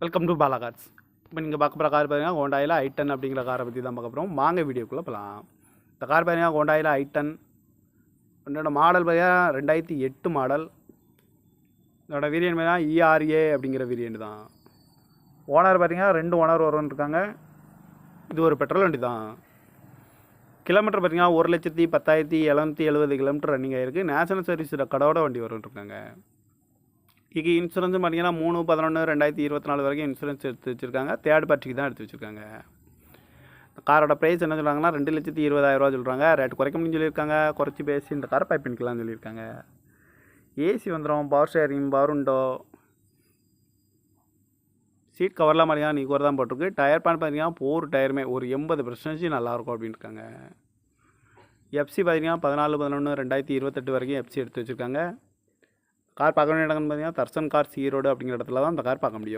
Welcome to Bala cars. இப்போ நீங்கள் பார்க்க போகிற கார் பார்த்தீங்கன்னா ஹோண்டாயில் i10 அப்படிங்கிற காரை பற்றி தான் பார்க்க போகிறோம். வாங்க வீடியோக்குள்ளே போகலாம். இந்த கார் பார்த்தீங்கன்னா ஹோண்டாயில் i10 என்னோட மாடல் பார்த்தீங்கன்னா 2008 மாடல். இதோட வேரியன்ட் பார்த்தீங்கன்னா ERA அப்படிங்கிற வேரியன்ட் தான். ஓனர் பார்த்தீங்கன்னா 2 ஓனர் வருவன்னு இருக்காங்க. இது ஒரு பெட்ரோல் வண்டி தான். கிலோமீட்டர் பார்த்தீங்கன்னா 1,10,770 கிலோமீட்டர் ரன்னிங் ஆகிருக்கு. நேஷனல் சர்வீஸ் கடவோட வண்டி வருவன்னு இருக்காங்க. இதுக்கு இன்சூரன்ஸ் பார்த்தீங்கன்னா 3/11/2024 வரைக்கும் இன்சூரன்ஸ் எடுத்து வச்சுருக்காங்க. தேர்ட் பார்ட்டிக்கு தான் எடுத்து வச்சுருக்காங்க. காரோட ப்ரைஸ் என்ன சொல்கிறாங்கன்னா 2,20,000 சொல்கிறாங்க. ரேட் குறைக்க முடியும்னு சொல்லியிருக்காங்க. குறைச்சி பேசி இந்த காரை பைப் பண்ணிக்கலாம்னு சொல்லியிருக்காங்க. ஏசி வந்துடும், power steering, power window, seat கவர்லாம் பார்த்தீங்கன்னா நீ தான் போட்டிருக்கு. டயர் பேன் பார்த்தீங்கன்னா 4 டயருமே ஒரு 80% நல்லாயிருக்கும் அப்படின்னு இருக்காங்க. எஃப்சி பார்த்தீங்கன்னா 14/11/2028 வரைக்கும் எஃப்சி எடுத்து வச்சுருக்காங்க. கார் பார்க்க வேண்டிய இடம்னு பார்த்தீங்கன்னா தர்சன் கார்ஸ் ஈரோடு அப்படிங்கிற இடத்துல தான் இந்த கார் பார்க்க முடியும்.